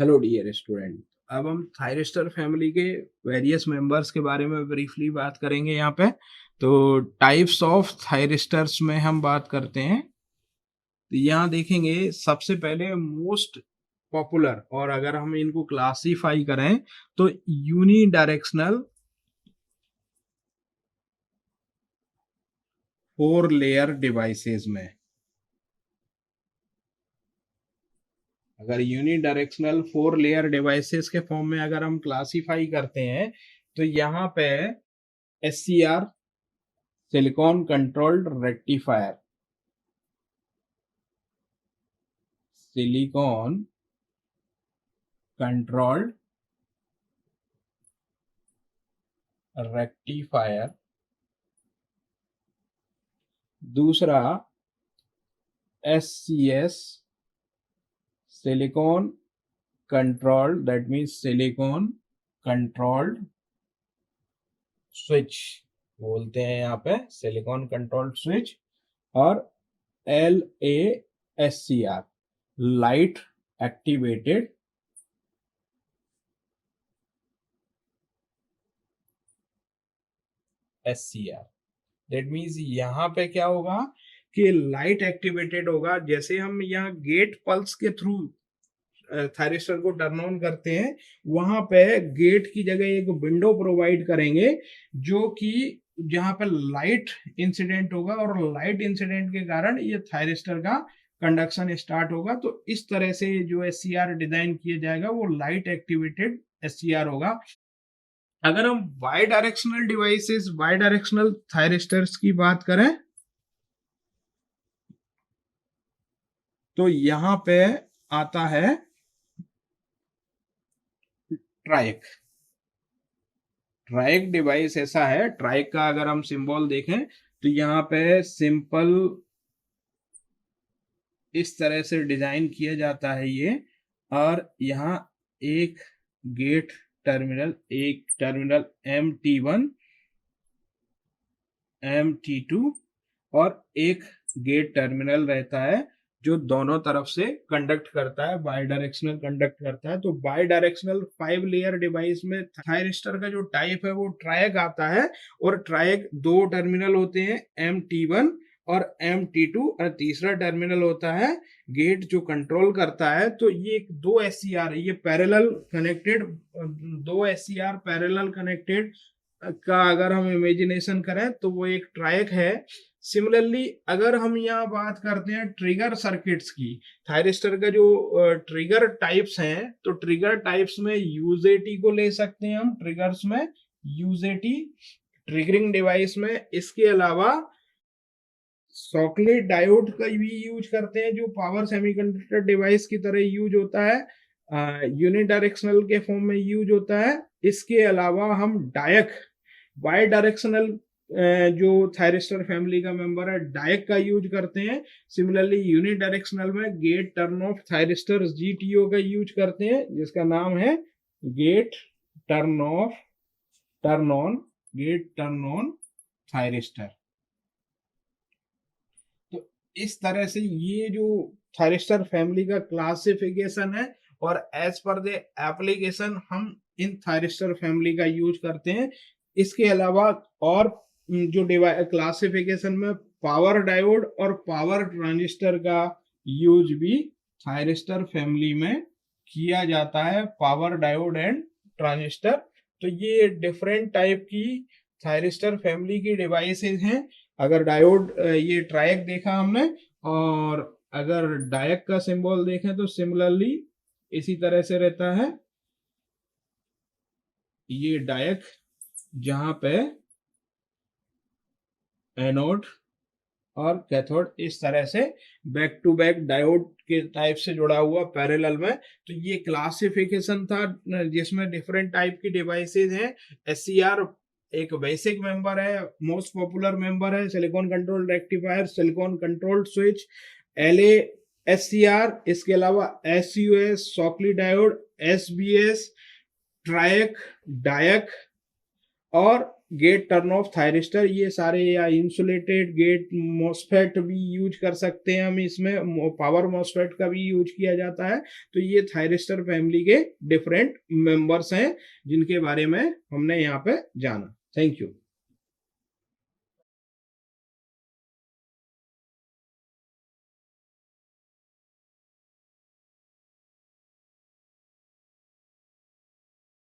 Hello dear student. अब हम thyristor family के वेरियस मेंबर्स के बारे में ब्रीफली बात करेंगे यहाँ पे। तो टाइप्स ऑफ थायरिस्टर्स में हम बात करते हैं। तो यहाँ देखेंगे सबसे पहले मोस्ट पॉपुलर, और अगर हम इनको क्लासीफाई करें तो यूनी डायरेक्शनल 4 लेयर डिवाइसेस में। अगर यूनी डायरेक्शनल 4 लेयर डिवाइसेस के फॉर्म में अगर हम क्लासीफाई करते हैं तो यहाँ पे SCR, silicon controlled rectifier, silicon controlled rectifier. दूसरा SCS, silicon controlled, that means silicon controlled switch बोलते हैं यहाँ पे, सिलिकॉन कंट्रोल्ड स्विच। और LASCR, light activated SCR। That means यहाँ पे क्या होगा कि लाइट एक्टिवेटेड होगा। जैसे हम यहाँ गेट पल्स के थ्रू थायरिस्टर को टर्न ऑन करते हैं, वहां पे गेट की जगह एक विंडो प्रोवाइड करेंगे जो कि जहां पर लाइट इंसिडेंट होगा, और लाइट इंसिडेंट के कारण ये थायरिस्टर का कंडक्शन स्टार्ट होगा। तो इस तरह से जो SCR डिजाइन किया जाएगा वो लाइट एक्टिवेटेड SCR होगा। अगर हम by directional devices, by directional thyristors की बात करें तो यहां पे आता है ट्राइक। ट्राइक डिवाइस ऐसा है, ट्राइक का अगर हम सिंबल देखें तो यहाँ पे सिंपल इस तरह से डिजाइन किया जाता है ये। और यहाँ एक गेट टर्मिनल, एक टर्मिनल MT1, MT2 और एक गेट टर्मिनल रहता है जो दोनों तरफ से कंडक्ट करता है, बाई डायरेक्शनल कंडक्ट करता है। तो बाई डायरेक्शनल 5 लेयर डिवाइस में थायरिस्टर का जो टाइप है वो ट्रायक आता है। और ट्रायक 2 टर्मिनल होते हैं, MT1 और MT2, और तीसरा टर्मिनल होता है गेट जो कंट्रोल करता है। तो ये 2 SCR, ये parallel connected, 2 SCR parallel connected का अगर हम इमेजिनेशन करें तो वो एक ट्रायक है। सिमिलरली अगर हम यहाँ बात करते हैं ट्रिगर सर्किट्स की, थायरिस्टर का जो ट्रिगर टाइप्स हैं, तो ट्रिगर टाइप्स में UJT को ले सकते हैं हम ट्रिगर्स में, UJT ट्रिगरिंग डिवाइस में। इसके अलावा सॉकेट डायोड का भी यूज करते हैं जो पावर सेमीकंडक्टर डिवाइस की तरह यूज होता है, यूनिडायरेक्शनल के फॉर्म में यूज होता है। इसके अलावा हम डायक, बाई डायरेक्शनल जो थायरिस्टर फैमिली का मेंबर है, डायक का यूज करते हैं। सिमिलरली यूनिडायरेक्शनल में gate turn off thyristor GTO का यूज करते हैं जिसका नाम है gate turn off, turn on, gate turn on thyristor. तो इस तरह से ये जो थायरिस्टर फैमिली का क्लासिफिकेशन है, और एज पर द एप्लीकेशन हम इन थायरिस्टर फैमिली का यूज करते हैं। इसके अलावा और जो क्लासिफिकेशन में पावर डायोड और पावर ट्रांजिस्टर का यूज भी थायरिस्टर फैमिली में किया जाता है, पावर डायोड एंड ट्रांजिस्टर। तो ये डिफरेंट टाइप की थायरिस्टर फैमिली की डिवाइसेस हैं। अगर डायोड, ये ट्रायक देखा हमने, और अगर डायक का सिंबल देखें तो सिमिलरली इसी तरह से रहता है। ये डायक जहां पे एनोड और कैथोड इस तरह से बैक टू बैक डायोड के टाइप से जुड़ा हुआ पैरेलल में। तो ये क्लासिफिकेशन था जिसमें डिफरेंट टाइप की डिवाइसेस हैं। SCR एक बेसिक मेंबर है, मोस्ट पॉपुलर मेंबर है, silicon control rectifier, silicon control switch, LASCR। इसके अलावा SUS, सॉकली डायोड, SBS, ट्रायक, डायक और गेट टर्न ऑफ थायरिस्टर, ये सारे, या इंसुलेटेड गेट मॉसफेट भी यूज कर सकते हैं हम इसमें, पावर मॉसफेट का भी यूज किया जाता है। तो ये थायरिस्टर फैमिली के डिफरेंट मेंबर्स हैं जिनके बारे में हमने यहाँ पे जाना। Thank you.